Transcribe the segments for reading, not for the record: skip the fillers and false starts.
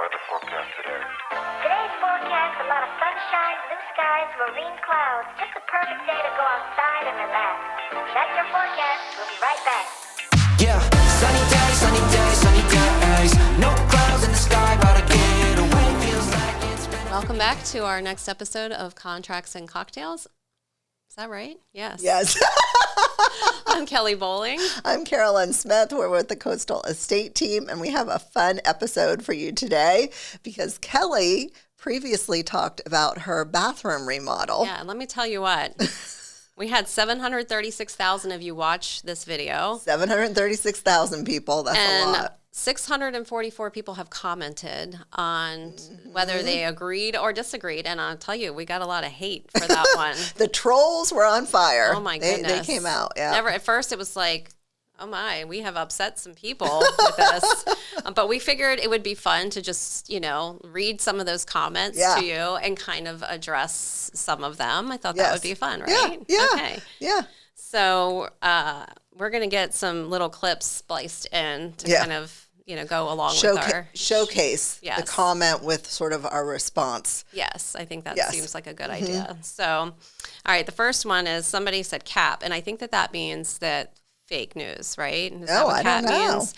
weather forecast today? Today's forecast, a lot of sunshine, blue skies, marine clouds. Just a perfect day to go outside and relax. That's your forecast. We'll be right back. Yeah, sunny days, sunny days, sunny days. No clouds in the sky, but I get away. Feels like it's been. Welcome back to our next episode of Contracts and Cocktails. Is that right? Yes. Yes. I'm Kelly Bowling. I'm Carolyn Smith. We're with the Coastal Estate team, and we have a fun episode for you today because Kelly previously talked about her bathroom remodel. Yeah, and let me tell you what. We had 736,000 of you watch this video. 736,000 people. That's a lot. 644 people have commented on whether they agreed or disagreed. And I'll tell you, we got a lot of hate for that one. The trolls were on fire. Oh, my goodness. They came out, yeah. At first, it was like, oh, my, we have upset some people with this. But we figured it would be fun to just, read some of those comments to you and kind of address some of them. I thought that would be fun, right? Yeah. Okay. Yeah. So we're going to get some little clips spliced in to kind of, go along with our showcase the comment with sort of our response. Yes, I think that seems like a good idea. So, all right, the first one is somebody said cap, and I think that means that fake news, right? Is that what I cap don't know. means?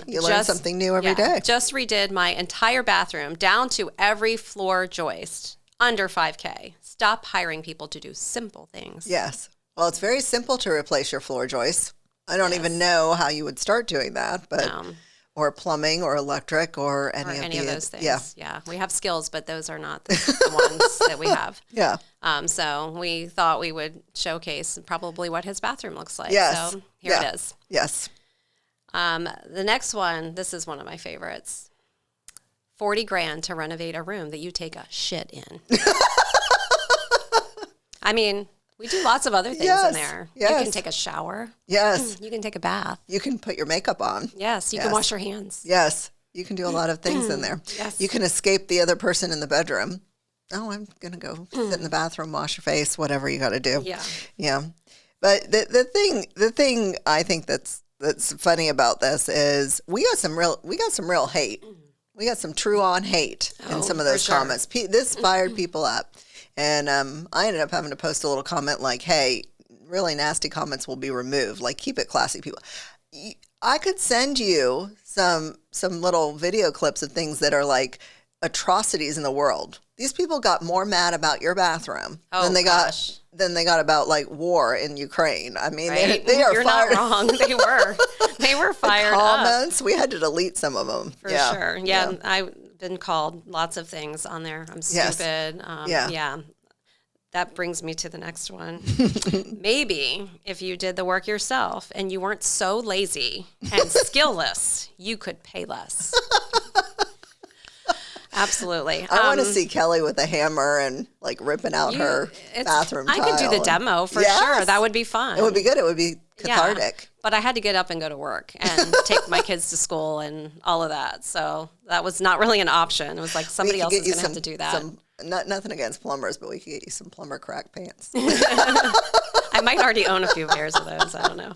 See, you learn something new every day. Just redid my entire bathroom down to every floor joist, under $5K. Stop hiring people to do simple things. Yes. Well, it's very simple to replace your floor joists. I don't even know how you would start doing that, but or plumbing or electric or any of those things. Yeah. We have skills, but those are not the ones that we have. Yeah. So we thought we would showcase probably what his bathroom looks like. Yes. So here it is. Yes. The next one, this is one of my favorites. $40,000 to renovate a room that you take a shit in. I mean, we do lots of other things in there. Yes. You can take a shower. Yes. You can take a bath. You can put your makeup on. Yes. You can wash your hands. Yes. You can do a lot of things in there. Yes. You can escape the other person in the bedroom. Oh, I'm going to go sit in the bathroom, wash your face, whatever you got to do. Yeah. Yeah. But the thing I think that's funny about this is we got some real hate. We got some true on hate in some of those comments. This fired people up. And I ended up having to post a little comment like, hey, really nasty comments will be removed. Like, keep it classy, people. I could send you some little video clips of things that are like atrocities in the world. These people got more mad about your bathroom than they got about like war in Ukraine. I mean, they are You're fired. not wrong. They were fired comments, we had to delete some of them. For sure. Yeah. I've been called lots of things on there. I'm stupid. Yeah. That brings me to the next one. Maybe if you did the work yourself and you weren't so lazy and skillless, you could pay less. Absolutely. I want to see Kelly with a hammer and like ripping out her bathroom tile. I could do the demo for sure. That would be fun. It would be good. It would be cathartic. Yeah, but I had to get up and go to work and take my kids to school and all of that. So that was not really an option. It was like somebody else is going to have to do that. Nothing against plumbers, but we could get you some plumber crack pants. I might already own a few pairs of those. I don't know.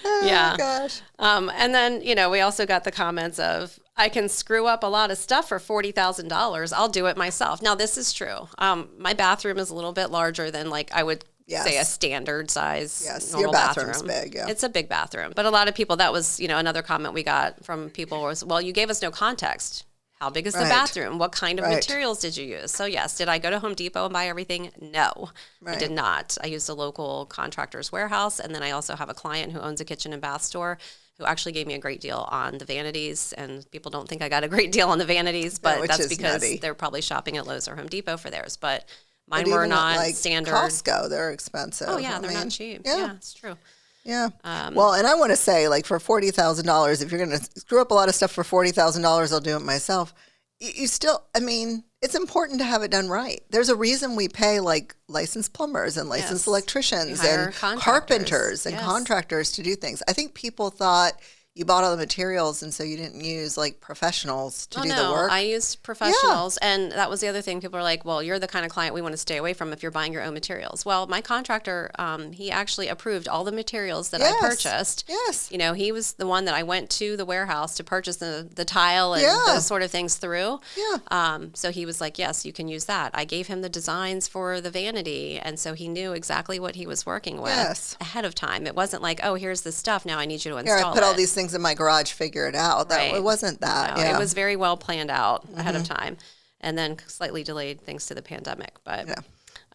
Oh, gosh. And then, we also got the comments of, I can screw up a lot of stuff for $40,000. I'll do it myself. Now, this is true. My bathroom is a little bit larger than like I would say a standard size normal your bathroom's big, It's a big bathroom. But a lot of people, that was, another comment we got from people was, well, you gave us no context. How big is the bathroom? What kind of materials did you use? So, yes, did I go to Home Depot and buy everything? No, I did not. I used a local contractor's warehouse, and then I also have a client who owns a kitchen and bath store who actually gave me a great deal on the vanities, and people don't think I got a great deal on the vanities, but that's because they're probably shopping at Lowe's or Home Depot for theirs, but mine were not like standard. Costco, they're expensive. Oh, yeah, they're not cheap. Yeah, it's true. Yeah. Well, and I want to say, like, for $40,000, if you're going to screw up a lot of stuff for $40,000, I'll do it myself. You still, I mean, it's important to have it done right. There's a reason we pay, like, licensed plumbers and licensed electricians and carpenters and contractors to do things. I think people thought you bought all the materials, and so you didn't use like professionals to do the work. I used professionals, and that was the other thing. People are like, "Well, you're the kind of client we want to stay away from if you're buying your own materials." Well, my contractor, he actually approved all the materials that I purchased. Yes. You know, he was the one that I went to the warehouse to purchase the tile and those sort of things through. Yeah. So he was like, "Yes, you can use that." I gave him the designs for the vanity, and so he knew exactly what he was working with ahead of time. It wasn't like, "Oh, here's the stuff. Now I need you to install it." Here, I put all these things in my garage, figure it out. It wasn't that. No, it was very well planned out ahead of time, and then slightly delayed thanks to the pandemic. But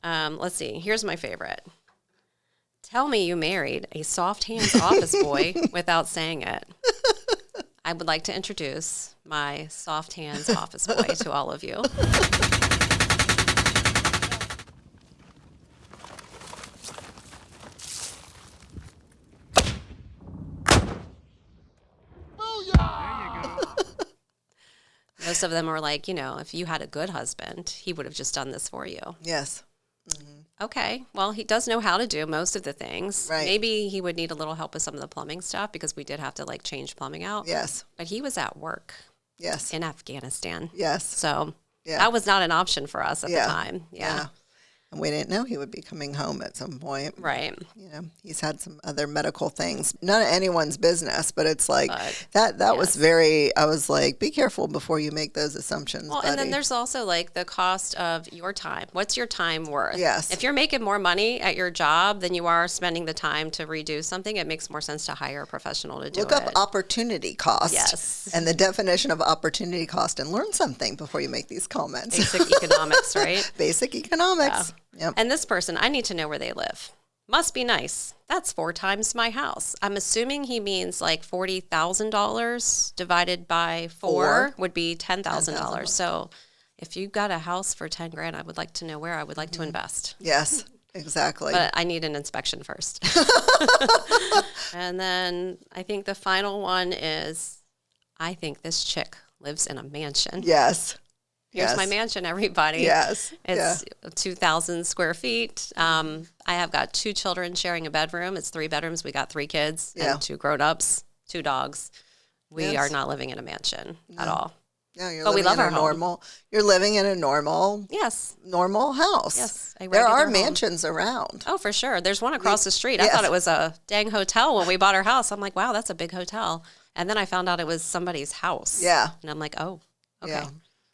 let's see. Here's my favorite. Tell me you married a soft hands office boy without saying it. I would like to introduce my soft hands office boy to all of you. Most of them were like, you know, if you had a good husband, he would have just done this for you. Yes. Okay. Well, he does know how to do most of the things. Right. Maybe he would need a little help with some of the plumbing stuff because we did have to like change plumbing out. Yes. But he was at work. Yes. In Afghanistan. Yes. So that was not an option for us at the time. Yeah. And we didn't know he would be coming home at some point. Right. You know, he's had some other medical things. None of anyone's business, but it's like that was very, I was like, be careful before you make those assumptions, Well, buddy. and then there's also like the cost of your time. What's your time worth? Yes. If you're making more money at your job than you are spending the time to redo something, it makes more sense to hire a professional to do it. Look up opportunity cost. Yes. And the definition of opportunity cost and learn something before you make these comments. Basic economics, right? Basic economics. Yep. And this person, I need to know where they live. Must be nice. That's 4 times my house. I'm assuming he means like $40,000 divided by 4 would be $10,000. So if you got a house for 10 grand, I would like to know where I would like to invest. Yes, exactly. But I need an inspection first. And then I think the final one is, I think this chick lives in a mansion. Yes. Here's my mansion, everybody. Yes. It's 2,000 square feet. I have got 2 children sharing a bedroom. It's 3 bedrooms. We got 3 kids and 2 grown-ups, 2 dogs. We are not living in a mansion at all. Yeah, you're But we living love in our a home. normal. You're living in a normal house. Yes, a there are regular home. mansions around. Oh, for sure. There's one across the street. I thought it was a dang hotel when we bought our house. I'm like, wow, that's a big hotel. And then I found out it was somebody's house. Yeah. And I'm like, oh, okay.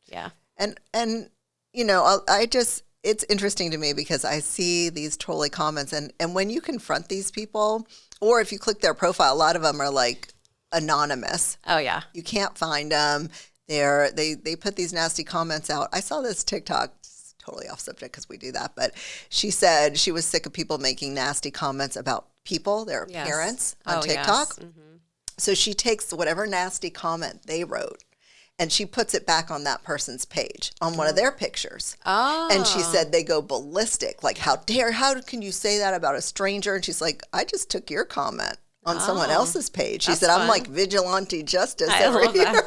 Yeah. And you know, it's interesting to me because I see these trolley comments, and when you confront these people, or if you click their profile, a lot of them are like anonymous. Oh, yeah. You can't find them. They put these nasty comments out. I saw this TikTok, totally off subject because we do that, but she said she was sick of people making nasty comments about people, their appearance on TikTok. Yes. Mm-hmm. So she takes whatever nasty comment they wrote and she puts it back on that person's page on one of their pictures. Oh. And she said they go ballistic. Like, how can you say that about a stranger? And she's like, I just took your comment on someone else's page. She said, I'm like vigilante justice over here.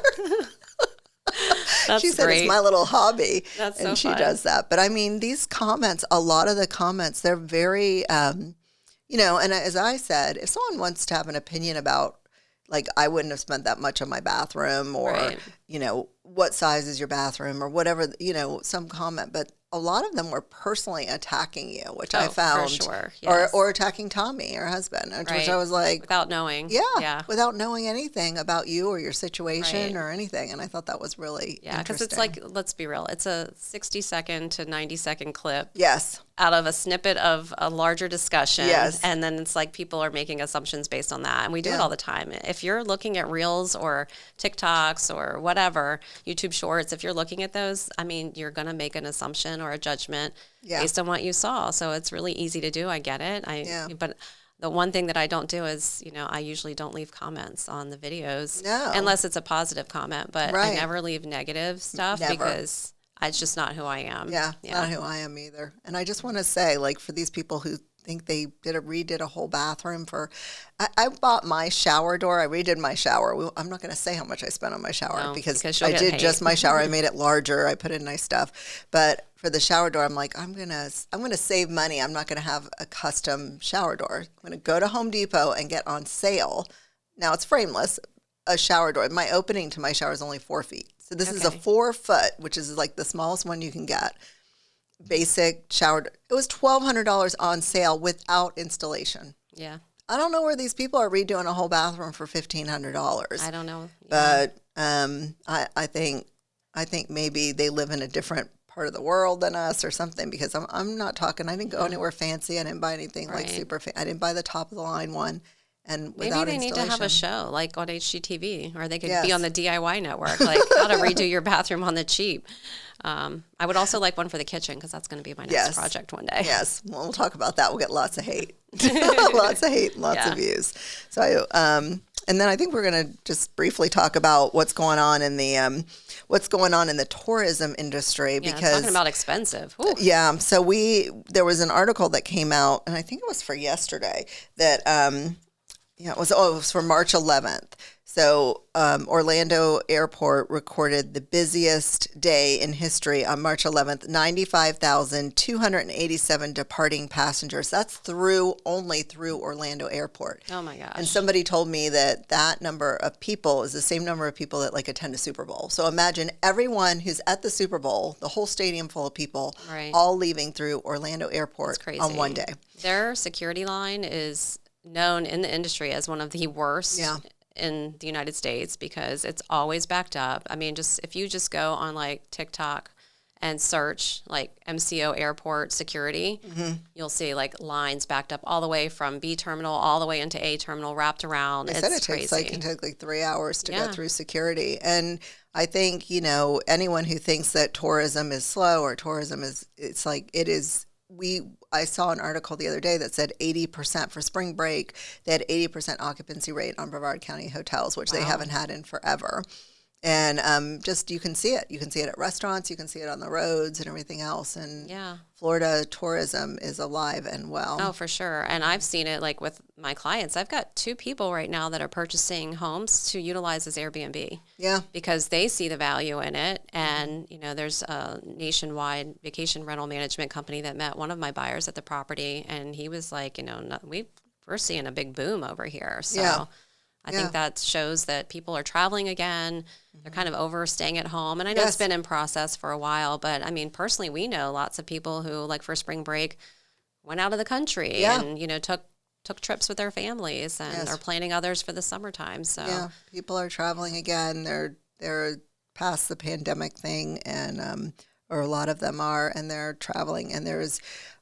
That's she said great. it's my little hobby. That's and so she fun. does that. But I mean, these comments, a lot of the comments, they're very, you know, and as I said, if someone wants to have an opinion about, like, I wouldn't have spent that much on my bathroom, or, you know, what size is your bathroom, or whatever, you know, some comment. But a lot of them were personally attacking you, which I found. For sure. Yes. Or attacking Tommy, her husband, which I was like. Without knowing. Yeah. Without knowing anything about you or your situation or anything. And I thought that was really Yeah, because it's interesting. like, let's be real, it's a 60-second to 90-second clip. Yes. Out of a snippet of a larger discussion. Yes. And then it's like people are making assumptions based on that. And we do it all the time. If you're looking at Reels or TikToks or whatever, YouTube Shorts, if you're looking at those, I mean, you're going to make an assumption or a judgment based on what you saw. So it's really easy to do. I get it. But the one thing that I don't do is, you know, I usually don't leave comments on the videos. No. Unless it's a positive comment. But I never leave negative stuff because it's just not who I am. Yeah, not who I am either. And I just want to say, like, for these people who think they redid a whole bathroom I bought my shower door. I redid my shower. I'm not going to say how much I spent on my shower because I did just my shower. I made it larger. I put in nice stuff. But for the shower door, I'm like, I'm gonna save money. I'm not going to have a custom shower door. I'm going to go to Home Depot and get on sale Now it's frameless, a shower door. My opening to my shower is only 4 feet. So this is a Okay. 4 foot, which is like the smallest one you can get. Basic shower. It was $1,200 on sale without installation. Yeah. I don't know where these people are redoing a whole bathroom for $1,500. I don't know. Yeah. But I think maybe they live in a different part of the world than us or something, because I'm not talking. I didn't go anywhere fancy. I didn't buy anything like Right. super fancy. I didn't buy the top of the line one. And Maybe without they need to have a installation. show like on HGTV, or they could Yes. be on the DIY network, like how to redo your bathroom on the cheap. I would also like one for the kitchen, because that's going to be my next Yes. project one day. Yes, well, we'll talk about that. We'll get lots of hate, lots of hate, lots Yeah. of views. So, and then I think we're going to just briefly talk about what's going on in the tourism industry, Yeah, because talking about expensive. Ooh. yeah. So there was an article that came out, and I think it was for yesterday that it was for March 11th. So Orlando Airport recorded the busiest day in history on March 11th, 95,287 departing passengers. That's only through Orlando Airport. Oh my gosh. And somebody told me that number of people is the same number of people that like attend a Super Bowl. So imagine everyone who's at the Super Bowl, the whole stadium full of people, Right. all leaving through Orlando Airport That's crazy. on one day. Their security line is known in the industry as one of the worst Yeah. in the United States, because it's always backed up. I mean, if you just go on like TikTok and search like MCO airport security, you'll see like lines backed up all the way from B terminal all the way into A terminal, wrapped around. They It's said it crazy. can take like 3 hours to Yeah. get through security. And I think, anyone who thinks that tourism is slow or tourism it's like it is. I saw an article the other day that said 80% for spring break. They had 80% occupancy rate on Brevard County hotels, which they haven't had in forever. And just you can see it. You can see it at restaurants. You can see it on the roads and everything else. And Yeah. Florida tourism is alive and well. Oh, for sure. And I've seen it like with my clients. I've got 2 people right now that are purchasing homes to utilize as Airbnb. Yeah. Because they see the value in it. And, there's a nationwide vacation rental management company that met one of my buyers at the property. And he was like, we're seeing a big boom over here. So Yeah. I think that shows that people are traveling again. They're kind of overstaying at home. And I know Yes. it's been in process for a while, but I mean, personally, we know lots of people who, like for spring break, went out of the country Yeah. and, took trips with their families and Yes. are planning others for the summertime. So Yeah, people are traveling again. They're past the pandemic thing, and or a lot of them are, and they're traveling. And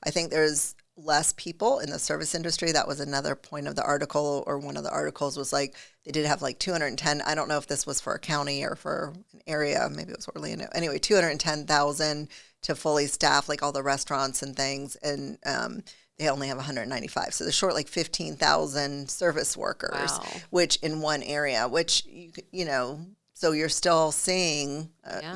I think there's less people in the service industry. That was another point of the article, or one of the articles was like they did have like 210. I don't know if this was for a county or for an area. Maybe it was Orlando. Anyway, 210,000 to fully staff like all the restaurants and things, and they only have 195. So they're short like 15,000 service workers, Wow. which in one area, which, so you're still seeing, Yeah.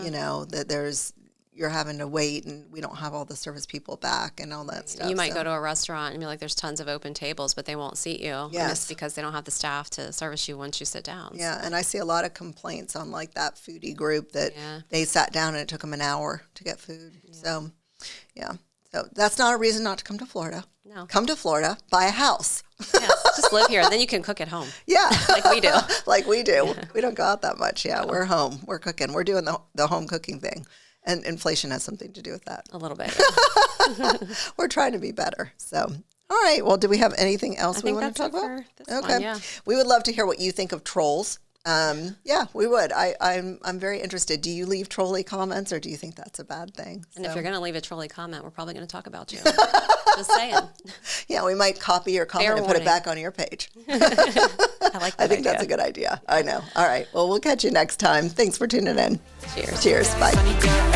that you're having to wait, and we don't have all the service people back and all that stuff. you might go to a restaurant and be like, there's tons of open tables, but they won't seat you. And Yes. it's because they don't have the staff to service you once you sit down. Yeah, and I see a lot of complaints on like that foodie group that they sat down and it took them an hour to get food. Yeah. So, yeah. So that's not a reason not to come to Florida. No. Come to Florida, buy a house. Yes, just live here. Then you can cook at home. Yeah. Like we do. Like we do. We don't go out that much. Yeah, we're home. We're cooking. We're doing the home cooking thing. And inflation has something to do with that. A little bit. We're trying to be better. So, all right. Well, do we have anything else I we think want to that's talk it about? for this one, yeah. We would love to hear what you think of trolls. Yeah, we would. I'm very interested. Do you leave trolley comments, or do you think that's a bad thing? And if So, you're going to leave a trolley comment, we're probably going to talk about you. Just saying. yeah, we might copy your comment Fair and put it warning. back on your page. I like that I think idea. that's a good idea. I know. All right. Well, we'll catch you next time. Thanks for tuning in. Cheers. Cheers. Bye. Sunny day,